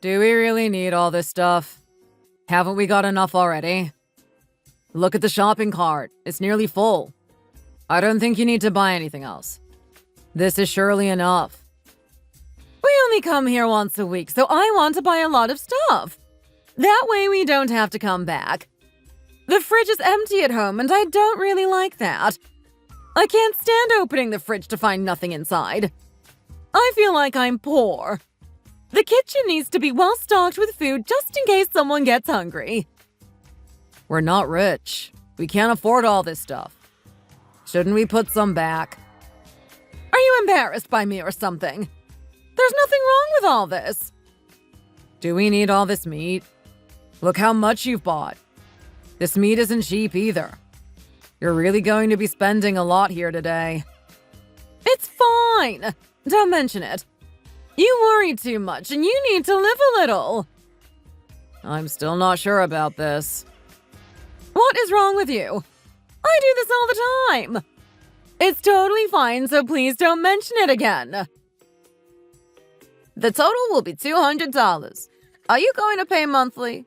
Do we really need all this stuff? Haven't we got enough already? Look at the shopping cart. It's nearly full. I don't think you need to buy anything else. This is surely enough. We only come here once a week, so I want to buy a lot of stuff. That way we don't have to come back. The fridge is empty at home, and I don't really like that. I can't stand opening the fridge to find nothing inside. I feel like I'm poor. The kitchen needs to be well stocked with food just in case someone gets hungry. We're not rich. We can't afford all this stuff. Shouldn't we put some back? Are you embarrassed by me or something? There's nothing wrong with all this. Do we need all this meat? Look how much you've bought. This meat isn't cheap either. You're really going to be spending a lot here today. It's fine. Don't mention it. You worry too much and you need to live a little. I'm still not sure about this. What is wrong with you? I do this all the time. It's totally fine, so please don't mention it again. The total will be $200. Are you going to pay monthly?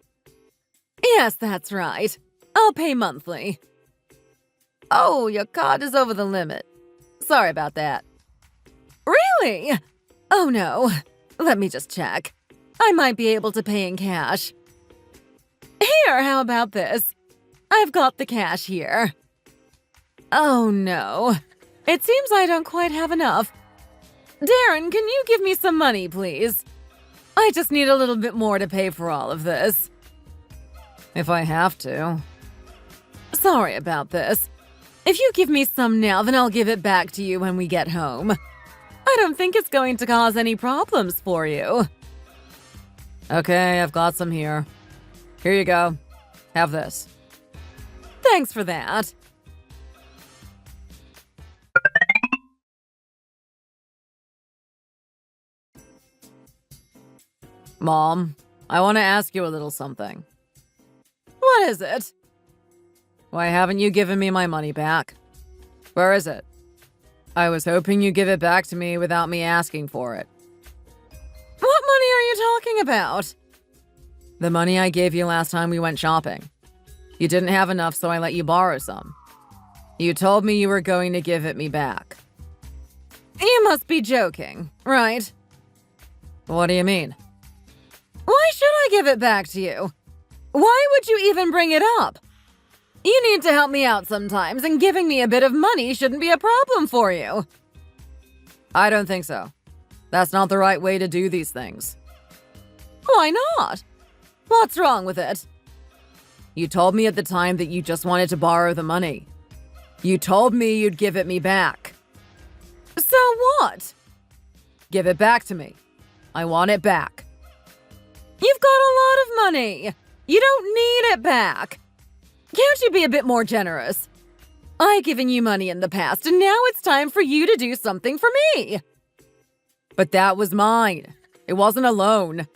Yes, that's right. I'll pay monthly. Oh, your card is over the limit. Sorry about that. Really? Oh no. Let me just check. I might be able to pay in cash. Here, how about this? I've got the cash here. Oh no. It seems I don't quite have enough. Darren, can you give me some money, please? I just need a little bit more to pay for all of this. If I have to. Sorry about this. If you give me some now, then I'll give it back to you when we get home. I don't think it's going to cause any problems for you. Okay, I've got some here. Here you go. Have this. Thanks for that. Mom, I want to ask you a little something. What is it? Why haven't you given me my money back? Where is it? I was hoping you'd give it back to me without me asking for it. What money are you talking about? The money I gave you last time we went shopping. You didn't have enough, so I let you borrow some. You told me you were going to give it me back. You must be joking, right? What do you mean? Why should I give it back to you? Why would you even bring it up? You need to help me out sometimes, and giving me a bit of money shouldn't be a problem for you. I don't think so. That's not the right way to do these things. Why not? What's wrong with it? You told me at the time that you just wanted to borrow the money. You told me you'd give it me back. So what? Give it back to me. I want it back. You've got a lot of money. You don't need it back. Can't you be a bit more generous? I've given you money in the past, and now it's time for you to do something for me. But that was mine. It wasn't a loan.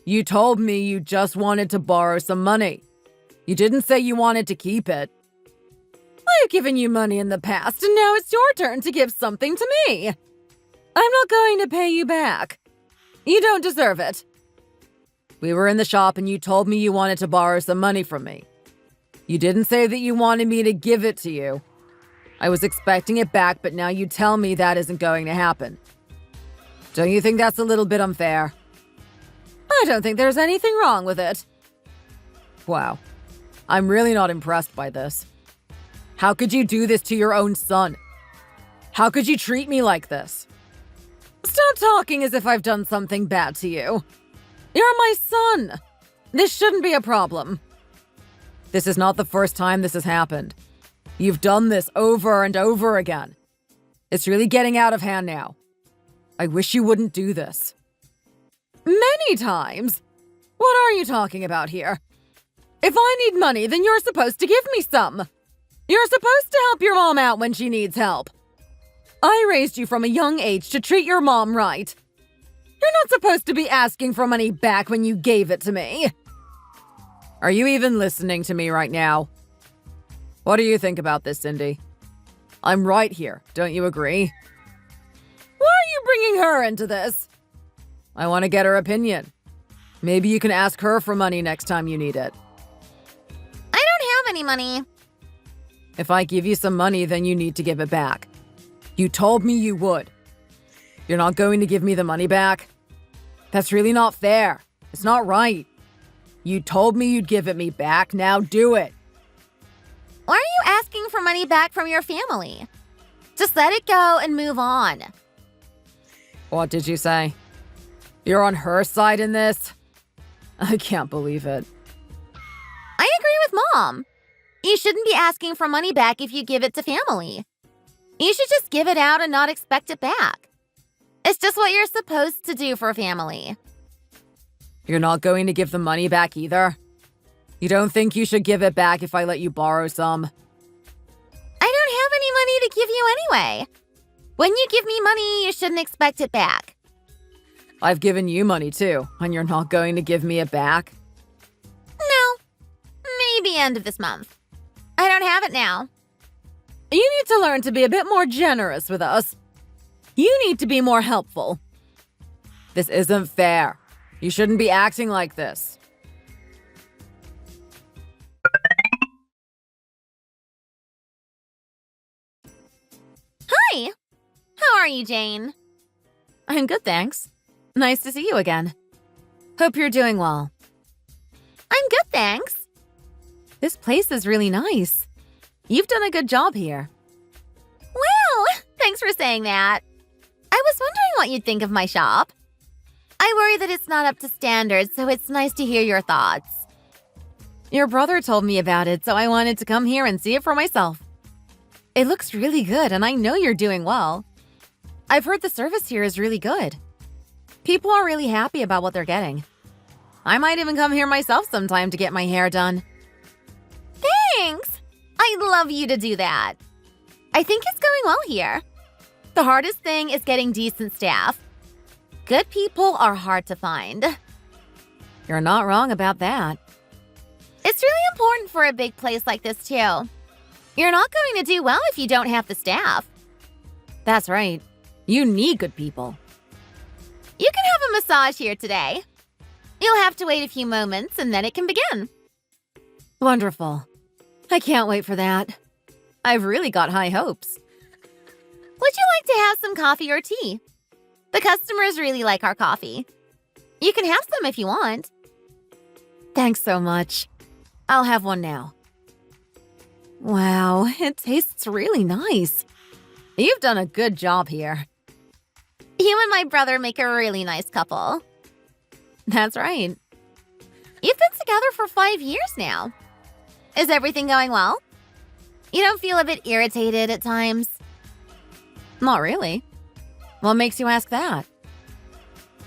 You told me you just wanted to borrow some money. You didn't say you wanted to keep it. I've given you money in the past, and now it's your turn to give something to me. I'm not going to pay you back. You don't deserve it. We were in the shop and you told me you wanted to borrow some money from me. You didn't say that you wanted me to give it to you. I was expecting it back, but now you tell me that isn't going to happen. Don't you think that's a little bit unfair? I don't think there's anything wrong with it. Wow. I'm really not impressed by this. How could you do this to your own son? How could you treat me like this? Stop talking as if I've done something bad to you. You're my son. This shouldn't be a problem. This is not the first time this has happened. You've done this over and over again. It's really getting out of hand now. I wish you wouldn't do this. Many times? What are you talking about here? If I need money, then you're supposed to give me some. You're supposed to help your mom out when she needs help. I raised you from a young age to treat your mom right. You're not supposed to be asking for money back when you gave it to me. Are you even listening to me right now? What do you think about this, Cindy? I'm right here, don't you agree? Why are you bringing her into this? I want to get her opinion. Maybe you can ask her for money next time you need it. I don't have any money. If I give you some money, then you need to give it back. You told me you would. You're not going to give me the money back? That's really not fair. It's not right. You told me you'd give it me back. Now do it. Why are you asking for money back from your family? Just let it go and move on. What did you say? You're on her side in this? I can't believe it. I agree with Mom. You shouldn't be asking for money back if you give it to family. You should just give it out and not expect it back. It's just what you're supposed to do for family. You're not going to give the money back either? You don't think you should give it back if I let you borrow some? I don't have any money to give you anyway. When you give me money, you shouldn't expect it back. I've given you money too, and you're not going to give me it back? No. Maybe end of this month. I don't have it now. You need to learn to be a bit more generous with us. You need to be more helpful. This isn't fair. You shouldn't be acting like this. Hi. How are you, Jane? I'm good, thanks. Nice to see you again. Hope you're doing well. I'm good, thanks. This place is really nice. You've done a good job here. Well, thanks for saying that. I was wondering what you'd think of my shop. I worry that it's not up to standards, so it's nice to hear your thoughts. Your brother told me about it, so I wanted to come here and see it for myself. It looks really good, and I know you're doing well. I've heard the service here is really good. People are really happy about what they're getting. I might even come here myself sometime to get my hair done. Thanks! I'd love you to do that. I think it's going well here. The hardest thing is getting decent staff. Good people are hard to find. You're not wrong about that. It's really important for a big place like this, too. You're not going to do well if you don't have the staff. That's right. You need good people. You can have a massage here today. You'll have to wait a few moments and then it can begin. Wonderful. I can't wait for that. I've really got high hopes. Would you like to have some coffee or tea? The customers really like our coffee. You can have some if you want. Thanks so much. I'll have one now. Wow, it tastes really nice. You've done a good job here. You and my brother make a really nice couple. That's right. You've been together for 5 years now. Is everything going well? You don't feel a bit irritated at times? Not really. What makes you ask that?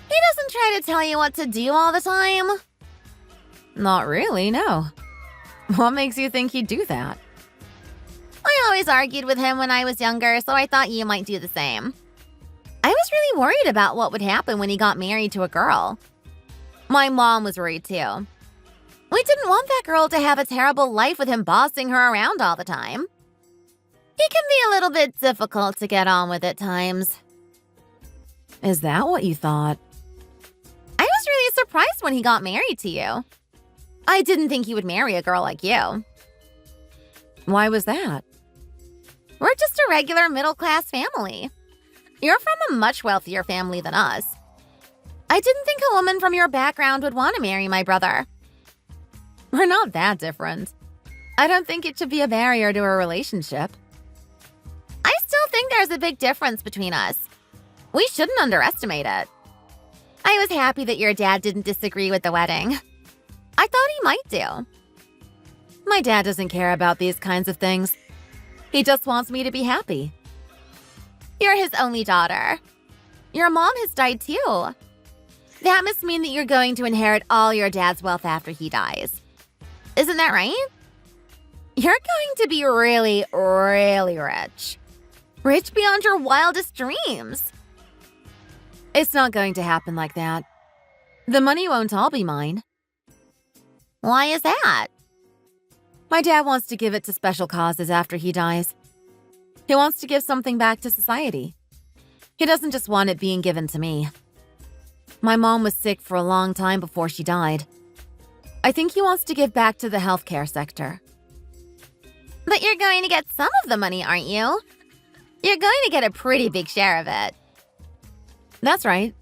He doesn't try to tell you what to do all the time? Not really, no. What makes you think he'd do that? I always argued with him when I was younger, so I thought you might do the same. I was really worried about what would happen when he got married to a girl. My mom was worried too. We didn't want that girl to have a terrible life with him bossing her around all the time. He can be a little bit difficult to get on with at times. Is that what you thought? I was really surprised when he got married to you. I didn't think he would marry a girl like you. Why was that? We're just a regular middle-class family. You're from a much wealthier family than us. I didn't think a woman from your background would want to marry my brother. We're not that different. I don't think it should be a barrier to a relationship. I still think there's a big difference between us. We shouldn't underestimate it. I was happy that your dad didn't disagree with the wedding. I thought he might do. My dad doesn't care about these kinds of things. He just wants me to be happy. You're his only daughter. Your mom has died too. That must mean that you're going to inherit all your dad's wealth after he dies. Isn't that right? You're going to be really, really rich. Rich beyond your wildest dreams. It's not going to happen like that. The money won't all be mine. Why is that? My dad wants to give it to special causes after he dies. He wants to give something back to society. He doesn't just want it being given to me. My mom was sick for a long time before she died. I think he wants to give back to the healthcare sector. But you're going to get some of the money, aren't you? You're going to get a pretty big share of it. That's right.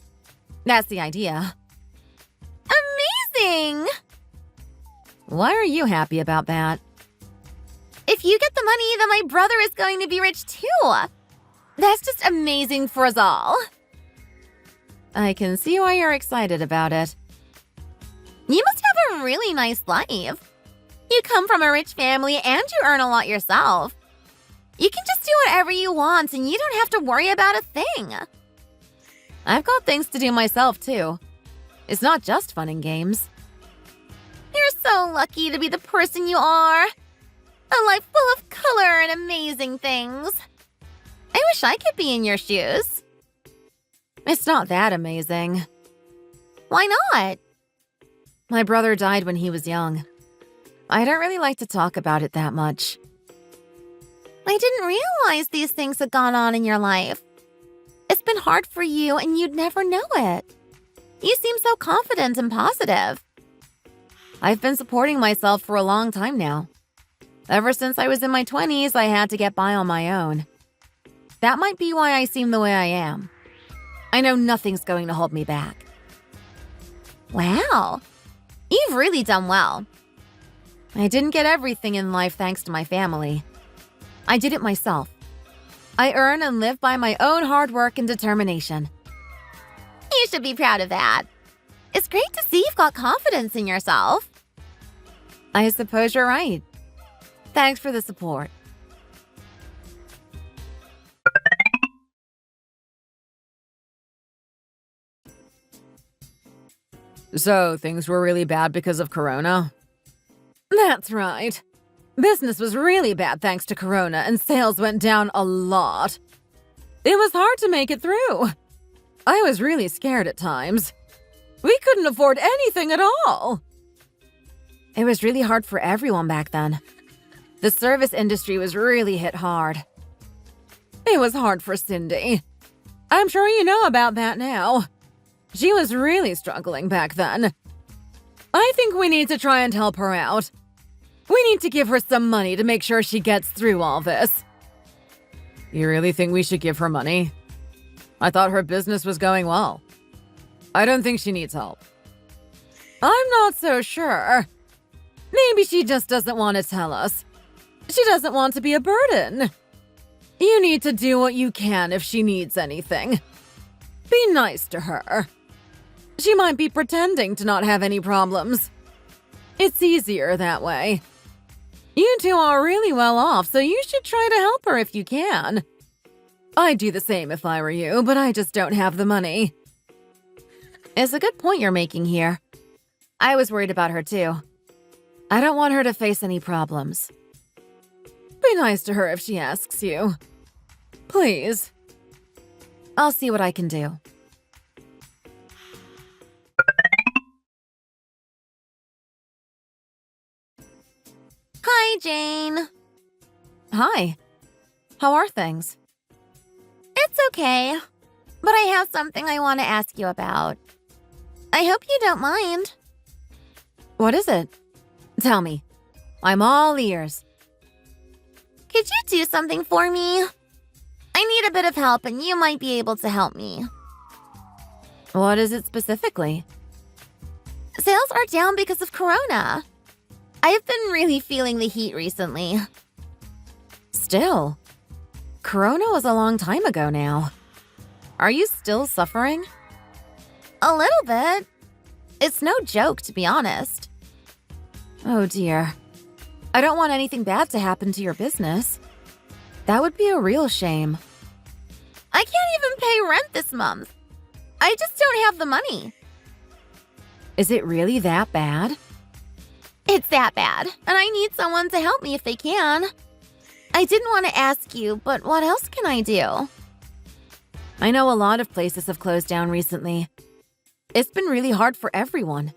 That's the idea. Amazing! Why are you happy about that? If you get the money, then my brother is going to be rich too. That's just amazing for us all. I can see why you're excited about it. You must have a really nice life. You come from a rich family and you earn a lot yourself. You can just do whatever you want and you don't have to worry about a thing. I've got things to do myself, too. It's not just fun and games. You're so lucky to be the person you are. A life full of color and amazing things. I wish I could be in your shoes. It's not that amazing. Why not? My brother died when he was young. I don't really like to talk about it that much. I didn't realize these things had gone on in your life. It's been hard for you and you'd never know it. You seem so confident and positive. I've been supporting myself for a long time now. Ever since I was in my 20s, I had to get by on my own. That might be why I seem the way I am. I know nothing's going to hold me back. Wow. You've really done well. I didn't get everything in life thanks to my family. I did it myself. I earn and live by my own hard work and determination. You should be proud of that. It's great to see you've got confidence in yourself. I suppose you're right. Thanks for the support. So, things were really bad because of Corona? That's right. Business was really bad thanks to Corona, and sales went down a lot. It was hard to make it through. I was really scared at times. We couldn't afford anything at all. It was really hard for everyone back then. The service industry was really hit hard. It was hard for Cindy. I'm sure you know about that now. She was really struggling back then. I think we need to try and help her out. We need to give her some money to make sure she gets through all this. You really think we should give her money? I thought her business was going well. I don't think she needs help. I'm not so sure. Maybe she just doesn't want to tell us. She doesn't want to be a burden. You need to do what you can if she needs anything. Be nice to her. She might be pretending to not have any problems. It's easier that way. You two are really well off, so you should try to help her if you can. I'd do the same if I were you, but I just don't have the money. It's a good point you're making here. I was worried about her too. I don't want her to face any problems. Be nice to her if she asks you. Please. I'll see what I can do. Hi, Jane. Hi. How are things? It's okay, but I have something I want to ask you about. I hope you don't mind. What is it? Tell me. I'm all ears. Could you do something for me? I need a bit of help and you might be able to help me. What is it specifically? Sales are down because of Corona. I've been really feeling the heat recently. Still. Corona was a long time ago now. Are you still suffering? A little bit. It's no joke, to be honest. Oh dear. I don't want anything bad to happen to your business. That would be a real shame. I can't even pay rent this month. I just don't have the money. Is it really that bad? It's that bad, and I need someone to help me if they can. I didn't want to ask you, but what else can I do? I know a lot of places have closed down recently. It's been really hard for everyone.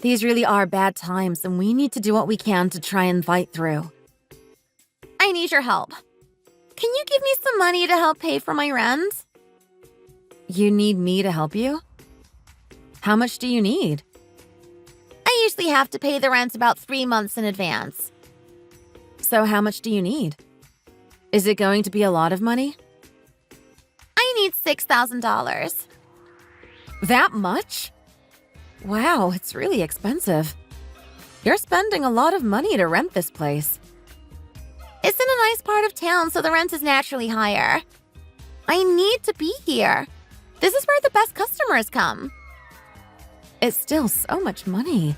These really are bad times, and we need to do what we can to try and fight through. I need your help. Can you give me some money to help pay for my rent? You need me to help you? How much do you need? I usually have to pay the rent about 3 months in advance. So how much do you need? Is it going to be a lot of money? I need $6,000. That much? Wow, it's really expensive. You're spending a lot of money to rent this place. It's in a nice part of town, so the rent is naturally higher. I need to be here. This is where the best customers come. It's still so much money.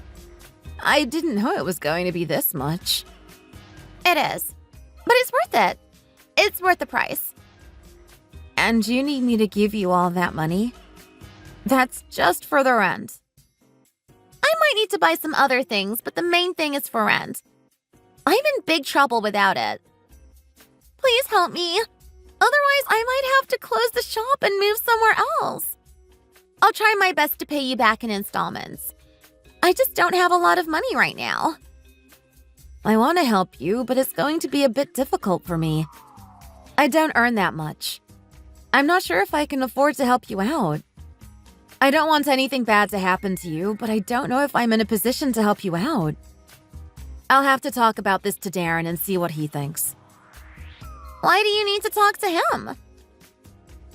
I didn't know it was going to be this much. It is. But it's worth it. It's worth the price. And you need me to give you all that money? That's just for the rent. I might need to buy some other things, but the main thing is for rent. I'm in big trouble without it. Please help me. Otherwise, I might have to close the shop and move somewhere else. I'll try my best to pay you back in installments. I just don't have a lot of money right now. I want to help you, but it's going to be a bit difficult for me. I don't earn that much. I'm not sure if I can afford to help you out. I don't want anything bad to happen to you, but I don't know if I'm in a position to help you out. I'll have to talk about this to Darren and see what he thinks. Why do you need to talk to him?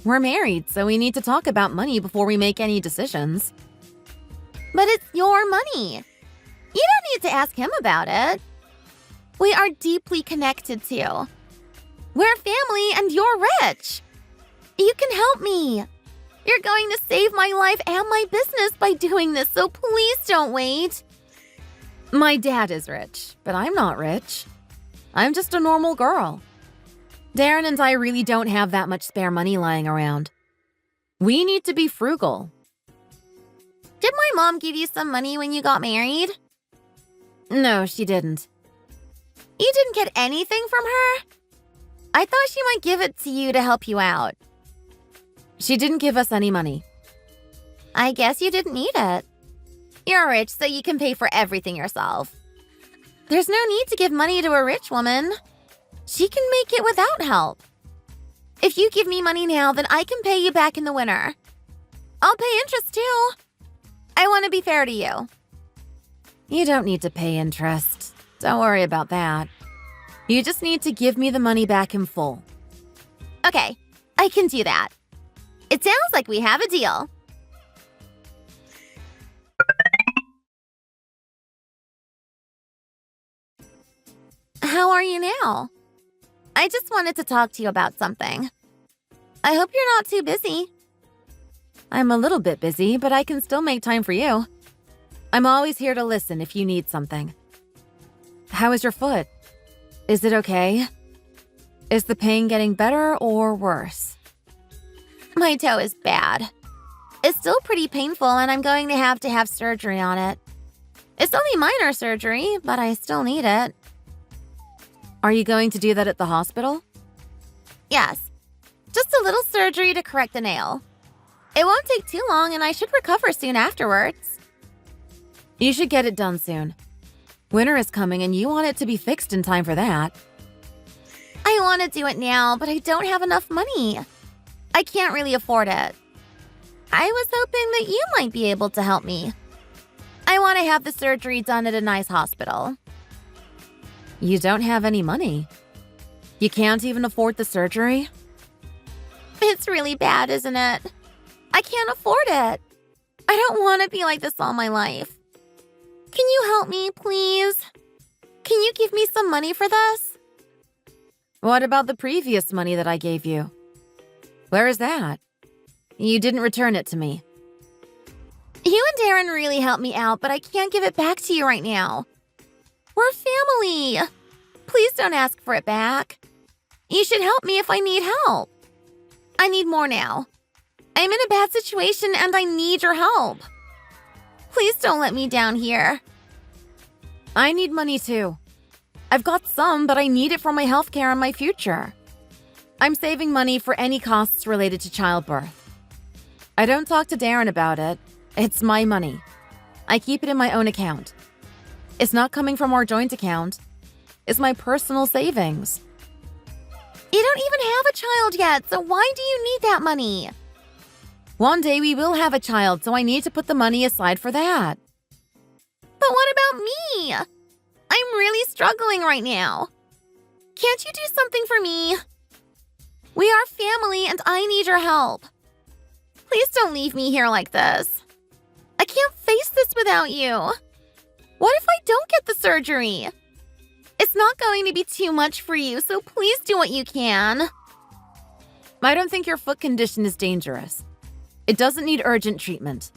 We're married, so we need to talk about money before we make any decisions. But it's your money. You don't need to ask him about it. We are deeply connected too. We're family and you're rich. You can help me. You're going to save my life and my business by doing this, so please don't wait. My dad is rich, but I'm not rich. I'm just a normal girl. Darren and I really don't have that much spare money lying around. We need to be frugal. Did my mom give you some money when you got married? No, she didn't. You didn't get anything from her? I thought she might give it to you to help you out. She didn't give us any money. I guess you didn't need it. You're rich, so you can pay for everything yourself. There's no need to give money to a rich woman. She can make it without help. If you give me money now, then I can pay you back in the winter. I'll pay interest too. I want to be fair to you. You don't need to pay interest. Don't worry about that. You just need to give me the money back in full. Okay, I can do that. It sounds like we have a deal. How are you now? I just wanted to talk to you about something. I hope you're not too busy. I'm a little bit busy, but I can still make time for you. I'm always here to listen if you need something. How is your foot? Is it okay? Is the pain getting better or worse? My toe is bad. It's still pretty painful and I'm going to have surgery on it. It's only minor surgery, but I still need it. Are you going to do that at the hospital? Yes. Just a little surgery to correct the nail. It won't take too long and I should recover soon afterwards. You should get it done soon. Winter is coming and you want it to be fixed in time for that. I want to do it now, but I don't have enough money. I can't really afford it. I was hoping that you might be able to help me. I want to have the surgery done at a nice hospital. You don't have any money. You can't even afford the surgery? It's really bad, isn't it? I can't afford it. I don't want to be like this all my life. Can you help me, please? Can you give me some money for this? What about the previous money that I gave you? Where is that? You didn't return it to me. You and Darren really helped me out, but I can't give it back to you right now. We're family. Please don't ask for it back. You should help me if I need help. I need more now. I'm in a bad situation and I need your help. Please don't let me down here. I need money too. I've got some, but I need it for my healthcare and my future. I'm saving money for any costs related to childbirth. I don't talk to Darren about it. It's my money. I keep it in my own account. It's not coming from our joint account. It's my personal savings. You don't even have a child yet, so why do you need that money? One day we will have a child, so I need to put the money aside for that. But what about me? I'm really struggling right now. Can't you do something for me? We are family and I need your help. Please don't leave me here like this. I can't face this without you. What if I don't get the surgery? It's not going to be too much for you, so please do what you can. I don't think your foot condition is dangerous. It doesn't need urgent treatment.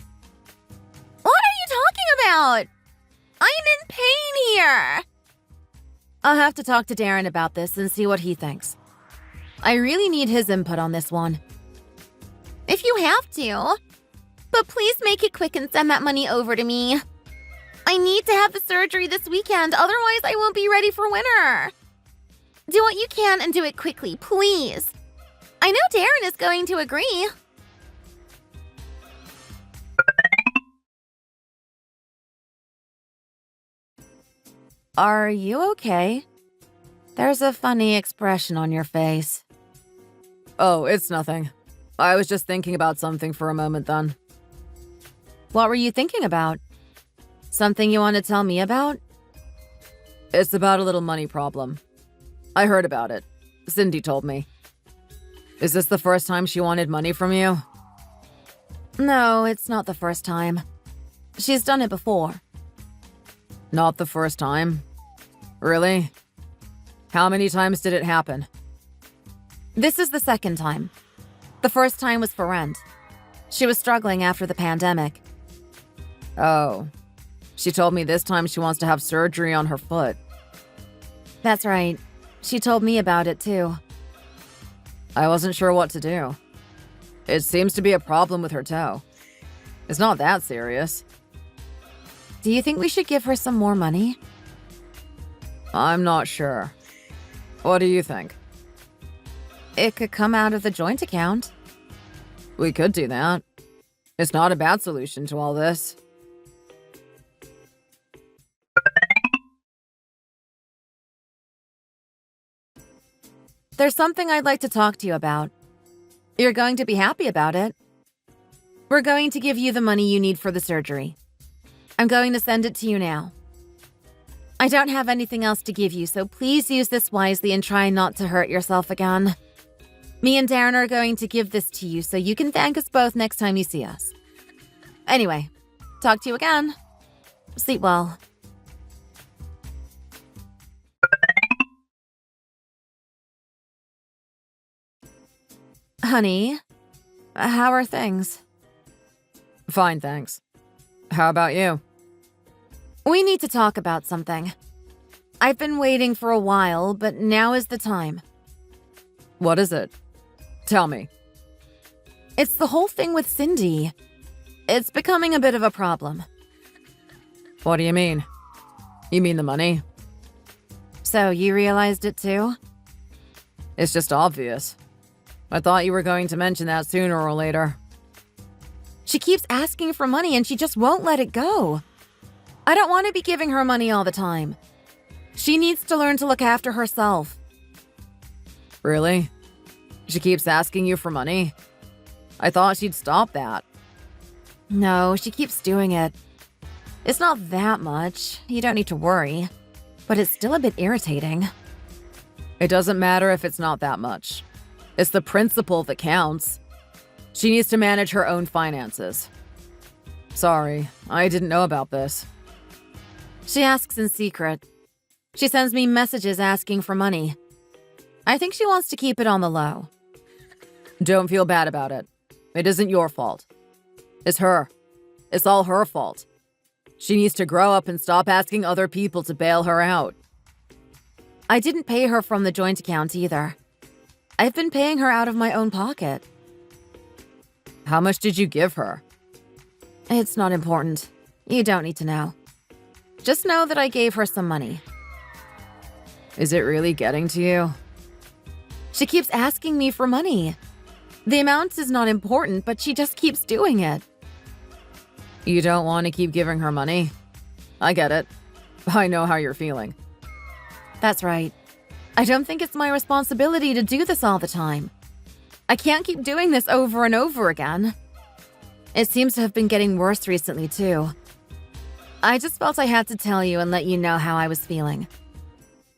What are you talking about? I'm in pain here. I'll have to talk to Darren about this and see what he thinks. I really need his input on this one. If you have to. But please make it quick and send that money over to me. I need to have the surgery this weekend, otherwise I won't be ready for winter. Do what you can and do it quickly, please. I know Darren is going to agree. Are you okay? There's a funny expression on your face. Oh, it's nothing. I was just thinking about something for a moment then. What were you thinking about? Something you want to tell me about? It's about a little money problem. I heard about it. Cindy told me. Is this the first time she wanted money from you? No, it's not the first time. She's done it before. Not the first time? Really? How many times did it happen? This is the second time. The first time was for rent. She was struggling after the pandemic. Oh. She told me this time she wants to have surgery on her foot. That's right. She told me about it too. I wasn't sure what to do. It seems to be a problem with her toe. It's not that serious. Do you think we should give her some more money? I'm not sure. What do you think? It could come out of the joint account. We could do that. It's not a bad solution to all this. There's something I'd like to talk to you about. You're going to be happy about it. We're going to give you the money you need for the surgery. I'm going to send it to you now. I don't have anything else to give you, so please use this wisely and try not to hurt yourself again. Me and Darren are going to give this to you so you can thank us both next time you see us. Anyway, talk to you again. Sleep well. Honey, how are things? Fine, thanks. How about you? We need to talk about something. I've been waiting for a while, but now is the time. What is it? Tell me. It's the whole thing with Cindy. It's becoming a bit of a problem. What do you mean? You mean the money? So you realized it too? It's just obvious. I thought you were going to mention that sooner or later. She keeps asking for money and she just won't let it go. I don't want to be giving her money all the time. She needs to learn to look after herself. Really? She keeps asking you for money? I thought she'd stop that. No, she keeps doing it. It's not that much. You don't need to worry. But it's still a bit irritating. It doesn't matter if it's not that much. It's the principle that counts. She needs to manage her own finances. Sorry, I didn't know about this. She asks in secret. She sends me messages asking for money. I think she wants to keep it on the low. Don't feel bad about it. It isn't your fault. It's her. It's all her fault. She needs to grow up and stop asking other people to bail her out. I didn't pay her from the joint account either. I've been paying her out of my own pocket. How much did you give her? It's not important. You don't need to know. Just know that I gave her some money. Is it really getting to you? She keeps asking me for money. The amount is not important, but she just keeps doing it. You don't want to keep giving her money? I get it. I know how you're feeling. That's right. I don't think it's my responsibility to do this all the time. I can't keep doing this over and over again. It seems to have been getting worse recently, too. I just felt I had to tell you and let you know how I was feeling.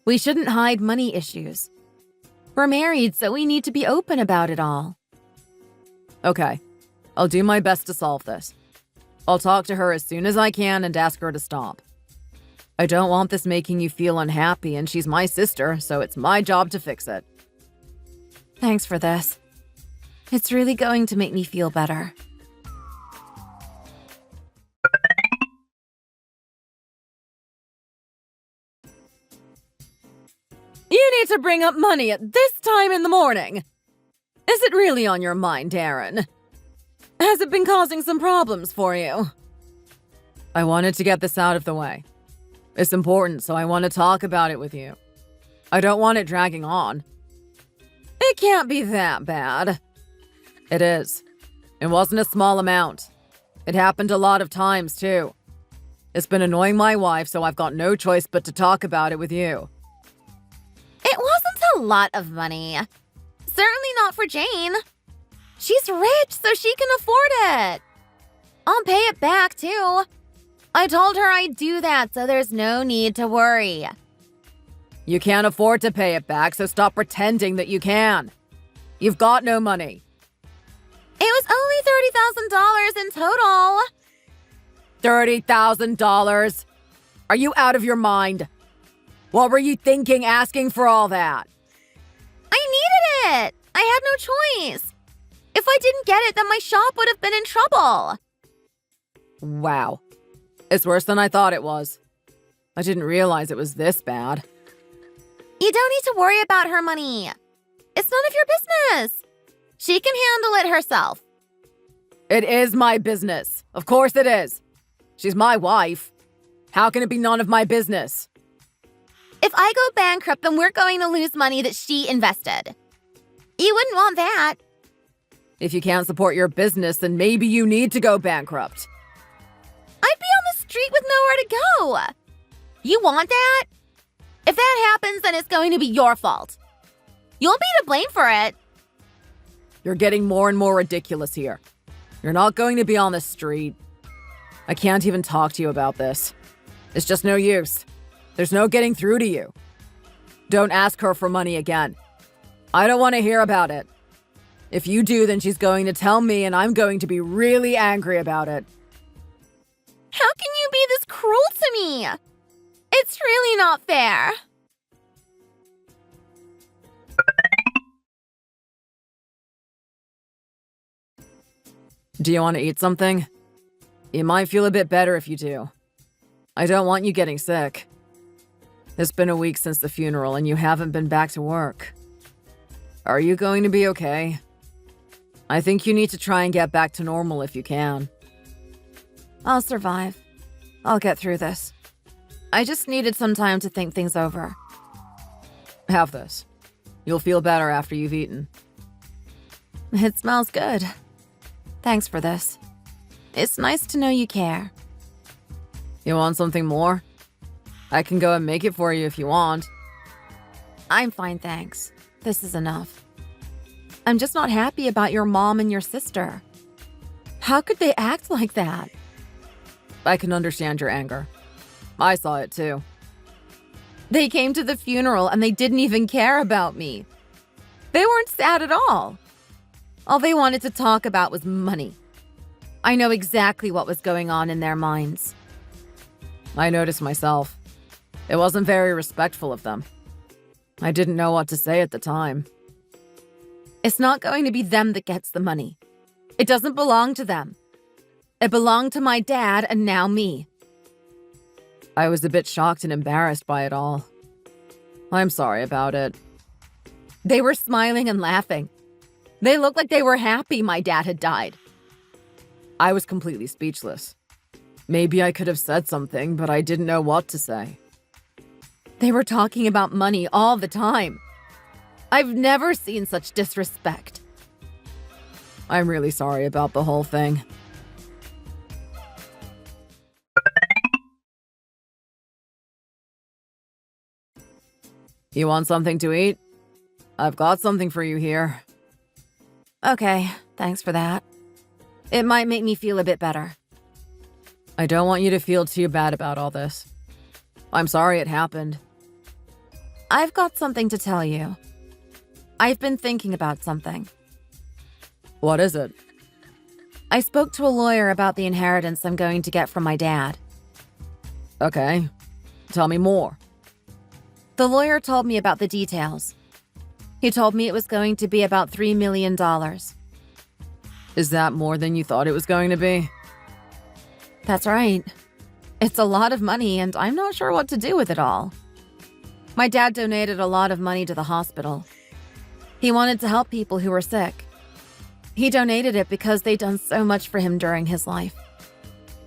We shouldn't hide money issues. We're married, so we need to be open about it all. Okay, I'll do my best to solve this. I'll talk to her as soon as I can and ask her to stop. I don't want this making you feel unhappy, and she's my sister, so it's my job to fix it. Thanks for this. It's really going to make me feel better. You need to bring up money at this time in the morning. Is it really on your mind, Darren? Has it been causing some problems for you? I wanted to get this out of the way. It's important, so I want to talk about it with you. I don't want it dragging on. It can't be that bad. It is. It wasn't a small amount. It happened a lot of times, too. It's been annoying my wife, so I've got no choice but to talk about it with you. It wasn't a lot of money. Certainly not for Jane. She's rich, so she can afford it. I'll pay it back, too. I told her I'd do that, so there's no need to worry. You can't afford to pay it back, so stop pretending that you can. You've got no money. It was only $30,000 in total. $30,000? Are you out of your mind? What were you thinking asking for all that? I needed it. I had no choice. If I didn't get it, then my shop would have been in trouble. Wow. It's worse than I thought it was. I didn't realize it was this bad. You don't need to worry about her money. It's none of your business. She can handle it herself. It is my business. Of course it is. She's my wife. How can it be none of my business? If I go bankrupt, then we're going to lose money that she invested. You wouldn't want that. If you can't support your business, then maybe you need to go bankrupt. I'd be on the street with nowhere to go. You want that? If that happens, then it's going to be your fault. You'll be to blame for it. You're getting more and more ridiculous here. You're not going to be on the street. I can't even talk to you about this. It's just no use. There's no getting through to you. Don't ask her for money again. I don't want to hear about it. If you do, then she's going to tell me, and I'm going to be really angry about it. How can you be this cruel to me? It's really not fair. Do you want to eat something? You might feel a bit better if you do. I don't want you getting sick. It's been a week since the funeral, and you haven't been back to work. Are you going to be okay? I think you need to try and get back to normal if you can. I'll survive. I'll get through this. I just needed some time to think things over. Have this. You'll feel better after you've eaten. It smells good. Thanks for this. It's nice to know you care. You want something more? I can go and make it for you if you want. I'm fine, thanks. This is enough. I'm just not happy about your mom and your sister. How could they act like that? I can understand your anger. I saw it too. They came to the funeral and they didn't even care about me. They weren't sad at all. All they wanted to talk about was money. I know exactly what was going on in their minds. I noticed myself. It wasn't very respectful of them. I didn't know what to say at the time. It's not going to be them that gets the money. It doesn't belong to them. It belonged to my dad and now me. I was a bit shocked and embarrassed by it all. I'm sorry about it. They were smiling and laughing. They looked like they were happy my dad had died. I was completely speechless. Maybe I could have said something, but I didn't know what to say. They were talking about money all the time. I've never seen such disrespect. I'm really sorry about the whole thing. You want something to eat? I've got something for you here. Okay, thanks for that. It might make me feel a bit better. I don't want you to feel too bad about all this. I'm sorry it happened. I've got something to tell you. I've been thinking about something. What is it? I spoke to a lawyer about the inheritance I'm going to get from my dad. Okay. Tell me more. The lawyer told me about the details. He told me it was going to be about $3 million. Is that more than you thought it was going to be? That's right. It's a lot of money, and I'm not sure what to do with it all. My dad donated a lot of money to the hospital. He wanted to help people who were sick. He donated it because they'd done so much for him during his life,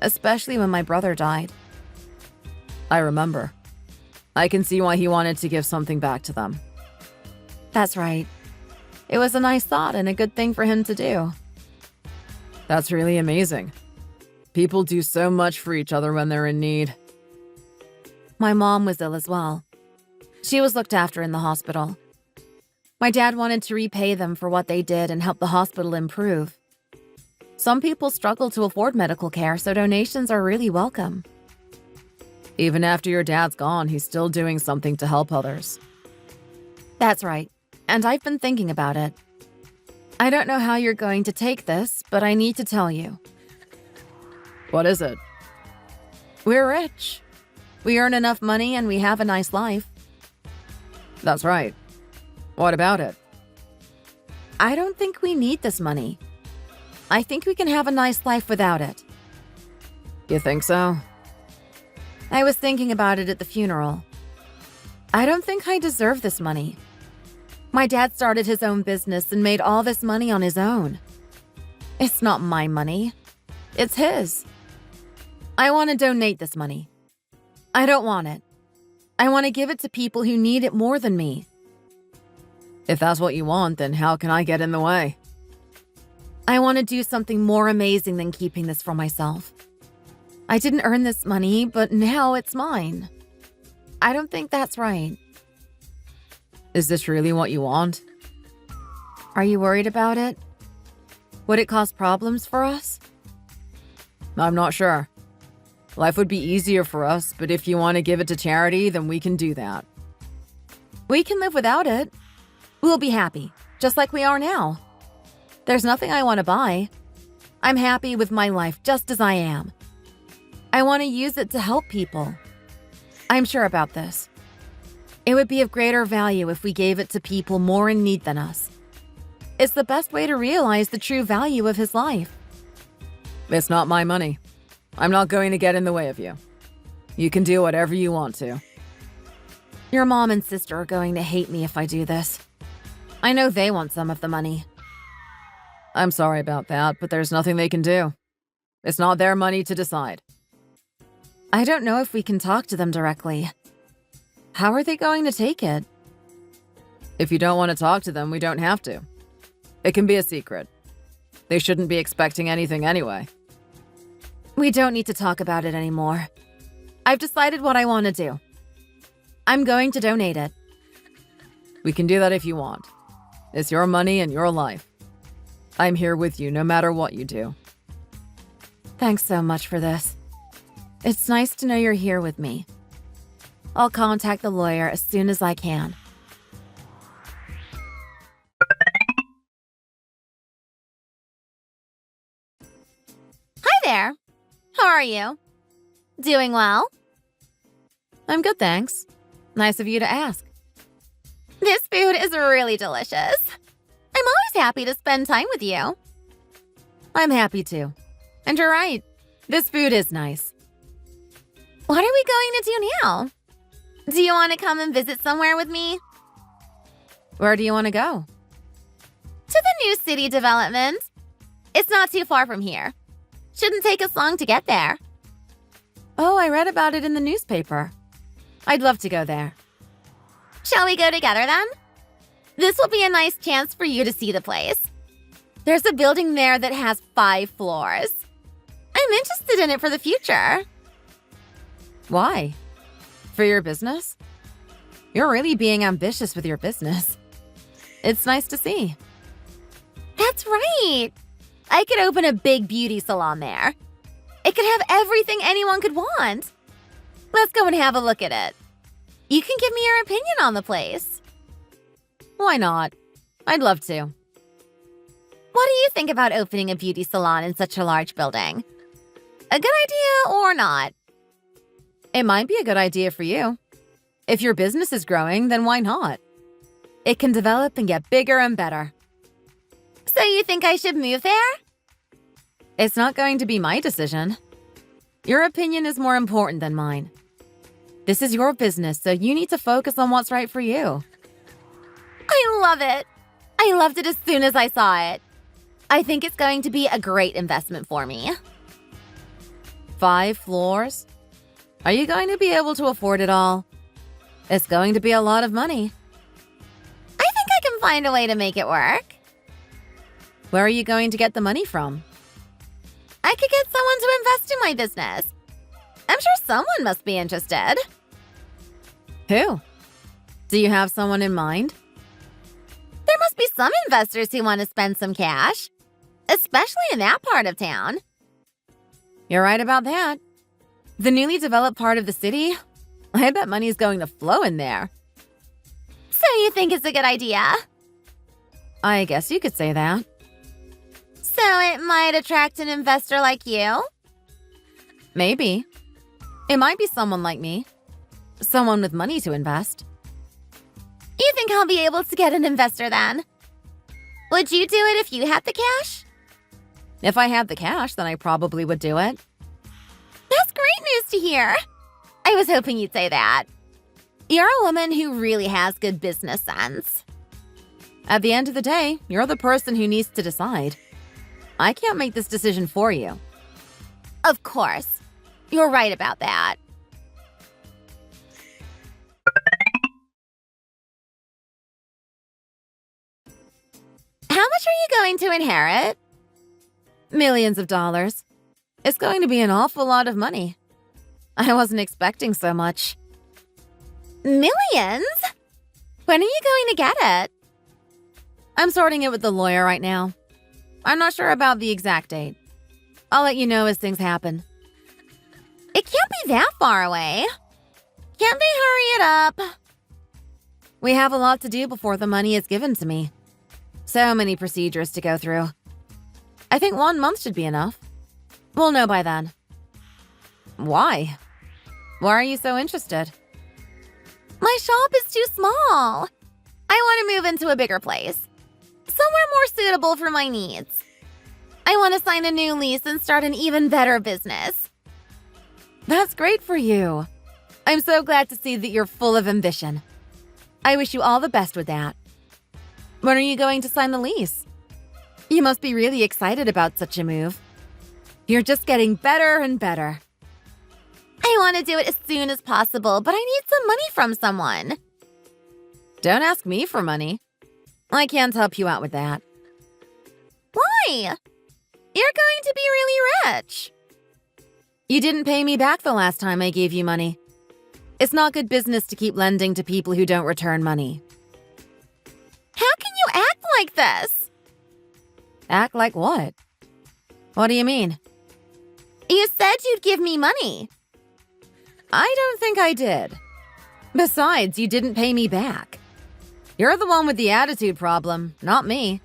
especially when my brother died. I remember. I can see why he wanted to give something back to them. That's right. It was a nice thought and a good thing for him to do. That's really amazing. People do so much for each other when they're in need. My mom was ill as well. She was looked after in the hospital. My dad wanted to repay them for what they did and help the hospital improve. Some people struggle to afford medical care, so donations are really welcome. Even after your dad's gone, he's still doing something to help others. That's right, and I've been thinking about it. I don't know how you're going to take this, but I need to tell you. What is it? We're rich. We earn enough money and we have a nice life. That's right. What about it? I don't think we need this money. I think we can have a nice life without it. You think so? I was thinking about it at the funeral. I don't think I deserve this money. My dad started his own business and made all this money on his own. It's not my money. It's his. I want to donate this money. I don't want it. I want to give it to people who need it more than me. If that's what you want, then how can I get in the way? I want to do something more amazing than keeping this for myself. I didn't earn this money, but now it's mine. I don't think that's right. Is this really what you want? Are you worried about it? Would it cause problems for us? I'm not sure. Life would be easier for us, but if you want to give it to charity, then we can do that. We can live without it. We'll be happy, just like we are now. There's nothing I want to buy. I'm happy with my life just as I am. I want to use it to help people. I'm sure about this. It would be of greater value if we gave it to people more in need than us. It's the best way to realize the true value of his life. It's not my money. I'm not going to get in the way of you. You can do whatever you want to. Your mom and sister are going to hate me if I do this. I know they want some of the money. I'm sorry about that, but there's nothing they can do. It's not their money to decide. I don't know if we can talk to them directly. How are they going to take it? If you don't want to talk to them, we don't have to. It can be a secret. They shouldn't be expecting anything anyway. We don't need to talk about it anymore. I've decided what I want to do. I'm going to donate it. We can do that if you want. It's your money and your life. I'm here with you no matter what you do. Thanks so much for this. It's nice to know you're here with me. I'll contact the lawyer as soon as I can. Hi there. How are you? Doing well? I'm good, thanks. Nice of you to ask. This food is really delicious. I'm always happy to spend time with you. I'm happy to. And you're right. This food is nice. What are we going to do now? Do you want to come and visit somewhere with me? Where do you want to go? To the new city development. It's not too far from here. Shouldn't take us long to get there. Oh, I read about it in the newspaper. I'd love to go there. Shall we go together then? This will be a nice chance for you to see the place. There's a building there that has 5 floors. I'm interested in it for the future. Why? For your business? You're really being ambitious with your business. It's nice to see. That's right. I could open a big beauty salon there. It could have everything anyone could want. Let's go and have a look at it. You can give me your opinion on the place. Why not? I'd love to. What do you think about opening a beauty salon in such a large building? A good idea or not? It might be a good idea for you. If your business is growing, then why not? It can develop and get bigger and better. So you think I should move there? It's not going to be my decision. Your opinion is more important than mine. This is your business, so you need to focus on what's right for you. I love it. I loved it as soon as I saw it. I think it's going to be a great investment for me. 5 floors? Are you going to be able to afford it all? It's going to be a lot of money. I think I can find a way to make it work. Where are you going to get the money from? I could get someone to invest in my business. I'm sure someone must be interested. Who? Do you have someone in mind? There must be some investors who want to spend some cash, especially in that part of town. You're right about that. The newly developed part of the city, I bet money's going to flow in there. So you think it's a good idea? I guess you could say that. So it might attract an investor like you? Maybe. It might be someone like me. Someone with money to invest. You think I'll be able to get an investor then? Would you do it if you had the cash? If I had the cash, then I probably would do it. That's great news to hear. I was hoping you'd say that. You're a woman who really has good business sense. At the end of the day, you're the person who needs to decide. I can't make this decision for you. Of course. You're right about that. How much are you going to inherit? Millions of dollars. It's going to be an awful lot of money. I wasn't expecting so much. Millions? When are you going to get it? I'm sorting it with the lawyer right now. I'm not sure about the exact date. I'll let you know as things happen. It can't be that far away. Can't they hurry it up? We have a lot to do before the money is given to me. So many procedures to go through. I think 1 month should be enough. We'll know by then. Why? Why are you so interested? My shop is too small. I want to move into a bigger place. Somewhere more suitable for my needs. I want to sign a new lease and start an even better business. That's great for you. I'm so glad to see that you're full of ambition. I wish you all the best with that. When are you going to sign the lease? You must be really excited about such a move. You're just getting better and better. I want to do it as soon as possible, but I need some money from someone. Don't ask me for money. I can't help you out with that. Why? You're going to be really rich. You didn't pay me back the last time I gave you money. It's not good business to keep lending to people who don't return money. How can you act like this? Act like what? What do you mean? You said you'd give me money. I don't think I did. Besides, you didn't pay me back. You're the one with the attitude problem, not me.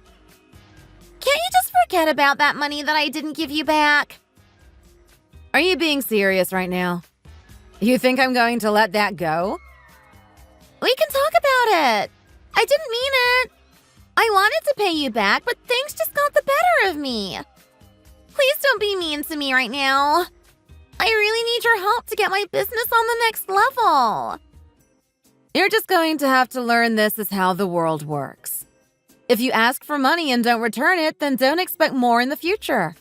Can't you just forget about that money that I didn't give you back? Are you being serious right now? You think I'm going to let that go? We can talk about it. I didn't mean it. I wanted to pay you back, but things just got the better of me. Please don't be mean to me right now. I really need your help to get my business on the next level. You're just going to have to learn this is how the world works. If you ask for money and don't return it, then don't expect more in the future.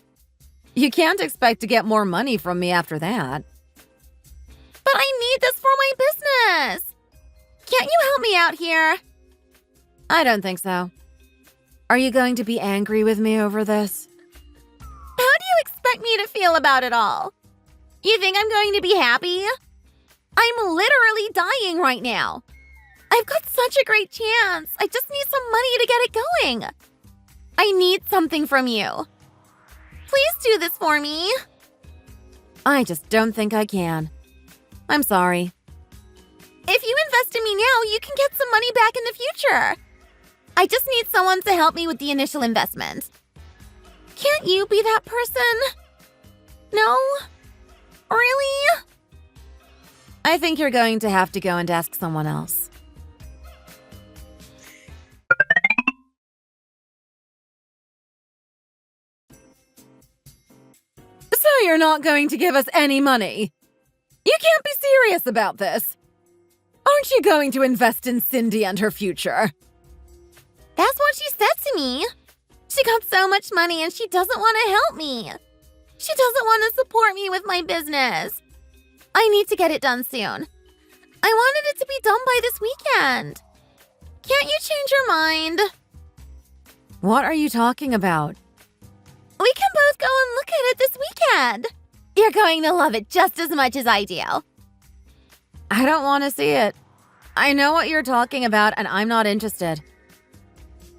You can't expect to get more money from me after that. But I need this for my business. Can't you help me out here? I don't think so. Are you going to be angry with me over this? How do you expect me to feel about it all? You think I'm going to be happy? I'm literally dying right now. I've got such a great chance. I just need some money to get it going. I need something from you. Please do this for me. I just don't think I can. I'm sorry. If you invest in me now, you can get some money back in the future. I just need someone to help me with the initial investment. Can't you be that person? No? Really? I think you're going to have to go and ask someone else. So you're not going to give us any money? You can't be serious about this. Aren't you going to invest in Cindy and her future? That's what she said to me. She got so much money and she doesn't want to help me. She doesn't want to support me with my business. I need to get it done soon. I wanted it to be done by this weekend. Can't you change your mind? What are you talking about? We can both go and look at it this weekend. You're going to love it just as much as I do. I don't want to see it. I know what you're talking about and I'm not interested.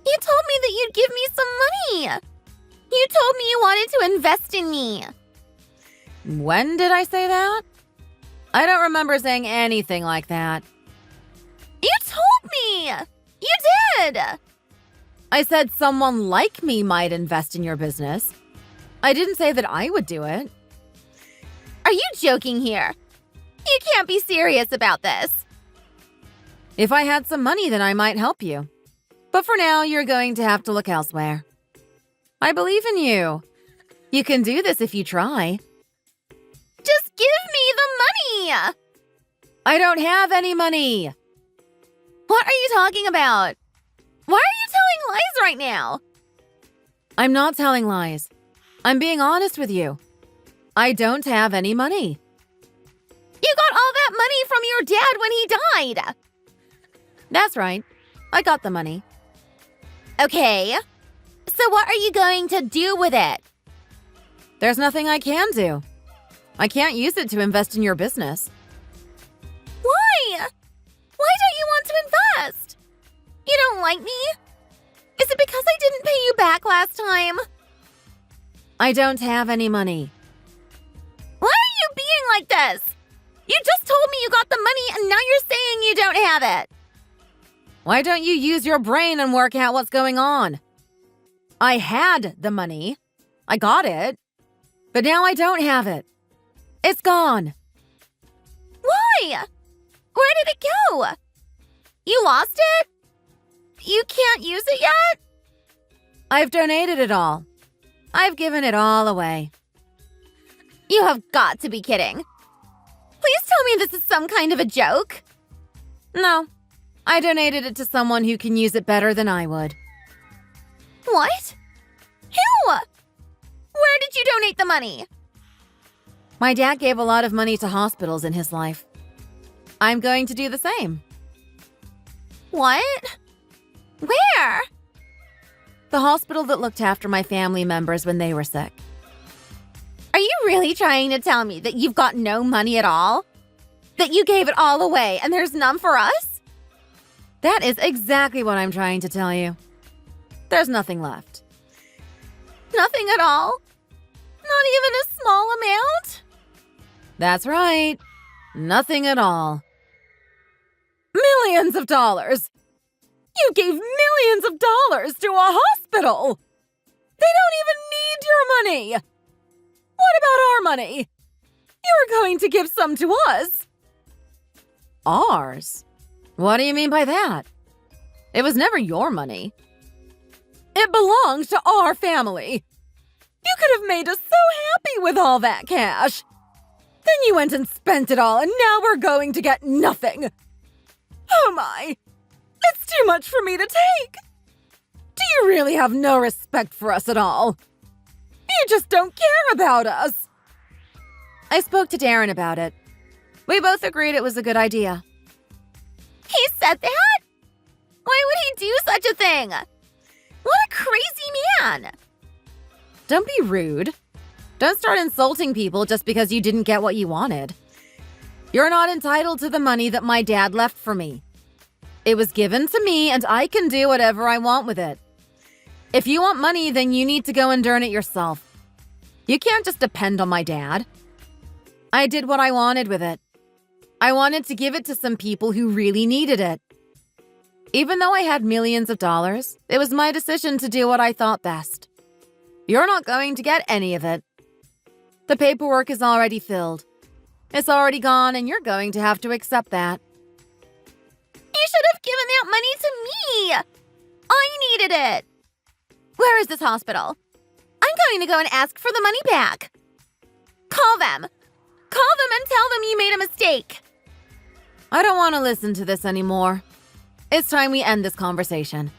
You told me that you'd give me some money. You told me you wanted to invest in me. When did I say that? I don't remember saying anything like that. You told me! You did! I said someone like me might invest in your business. I didn't say that I would do it. Are you joking here? You can't be serious about this. If I had some money, then I might help you. But for now, you're going to have to look elsewhere. I believe in you. You can do this if you try. Just give me the money! I don't have any money. What are you talking about? Why are you telling lies right now? I'm not telling lies. I'm being honest with you. I don't have any money. You got all that money from your dad when he died. That's right. I got the money. Okay. So what are you going to do with it? There's nothing I can do. I can't use it to invest in your business. Why? Why don't you want to invest? You don't like me? Is it because I didn't pay you back last time? I don't have any money. Why are you being like this? You just told me you got the money and now you're saying you don't have it. Why don't you use your brain and work out what's going on? I had the money. I got it. But now I don't have it. It's gone. Why? Where did it go? You lost it? You can't use it yet? I've donated it all. I've given it all away. You have got to be kidding. Please tell me this is some kind of a joke. No. I donated it to someone who can use it better than I would. What? Who? Where did you donate the money? My dad gave a lot of money to hospitals in his life. I'm going to do the same. What? Where? The hospital that looked after my family members when they were sick. Are you really trying to tell me that you've got no money at all? That you gave it all away and there's none for us? That is exactly what I'm trying to tell you. There's nothing left. Nothing at all? Not even a small amount? That's right. Nothing at all. Millions of dollars! You gave millions of dollars to a hospital! They don't even need your money! What about our money? You were going to give some to us. Ours? What do you mean by that? It was never your money. It belongs to our family. You could have made us so happy with all that cash. Then you went and spent it all, and now we're going to get nothing. Oh my! It's too much for me to take. Do you really have no respect for us at all? You just don't care about us. I spoke to Darren about it. We both agreed it was a good idea. He said that? Why would he do such a thing? What a crazy man! Don't be rude. Don't start insulting people just because you didn't get what you wanted. You're not entitled to the money that my dad left for me. It was given to me and I can do whatever I want with it. If you want money, then you need to go and earn it yourself. You can't just depend on my dad. I did what I wanted with it. I wanted to give it to some people who really needed it. Even though I had millions of dollars, it was my decision to do what I thought best. You're not going to get any of it. The paperwork is already filled. It's already gone, and you're going to have to accept that. You should have given that money to me. I needed it. Where is this hospital? I'm going to go and ask for the money back. Call them. Call them and tell them you made a mistake. I don't want to listen to this anymore. It's time we end this conversation.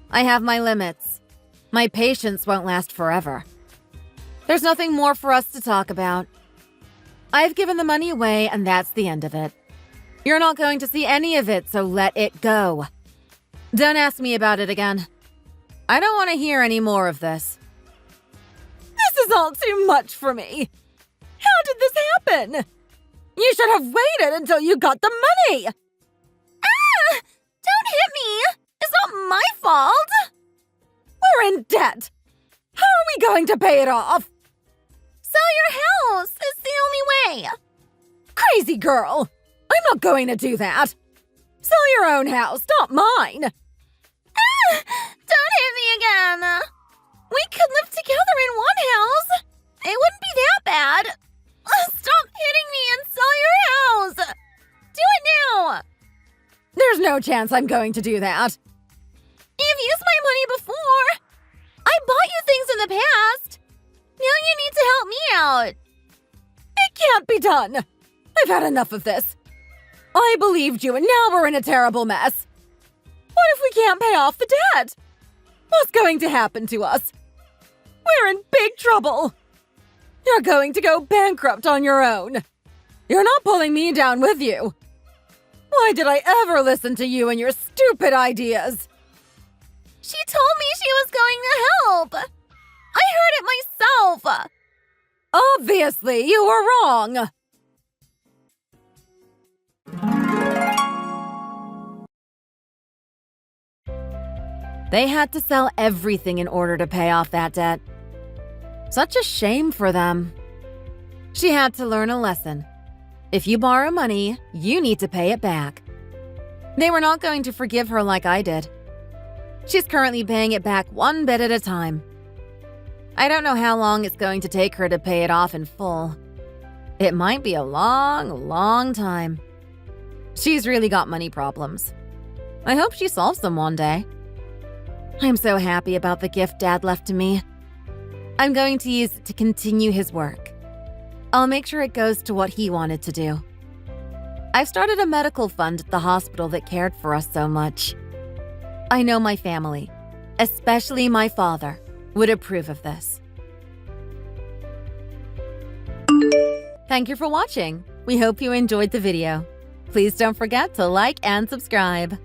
I have my limits. My patience won't last forever. There's nothing more for us to talk about. I've given the money away, and that's the end of it. You're not going to see any of it, so let it go. Don't ask me about it again. I don't want to hear any more of this. This is all too much for me. How did this happen? You should have waited until you got the money. Ah! Don't hit me. It's not my fault. We're in debt. How are we going to pay it off? Sell your house. It's the only way. Crazy girl. I'm not going to do that. Sell your own house, not mine. Ah! Don't hit me again. We could live together in one house. It wouldn't be that bad. Stop hitting me and sell your house. Do it now. There's no chance I'm going to do that. You've used my money before. I bought you things in the past. Now you need to help me out. It can't be done. I've had enough of this. I believed you, and now we're in a terrible mess. What if we can't pay off the debt? What's going to happen to us? We're in big trouble. You're going to go bankrupt on your own. You're not pulling me down with you. Why did I ever listen to you and your stupid ideas? She told me she was going to help. I heard it myself. Obviously, you were wrong. They had to sell everything in order to pay off that debt. Such a shame for them. She had to learn a lesson. If you borrow money, you need to pay it back. They were not going to forgive her like I did. She's currently paying it back one bit at a time. I don't know how long it's going to take her to pay it off in full. It might be a long, long time. She's really got money problems. I hope she solves them one day. I'm so happy about the gift Dad left to me. I'm going to use it to continue his work. I'll make sure it goes to what he wanted to do. I've started a medical fund at the hospital that cared for us so much. I know my family, especially my father, would approve of this. Thank you for watching. We hope you enjoyed the video. Please don't forget to like and subscribe.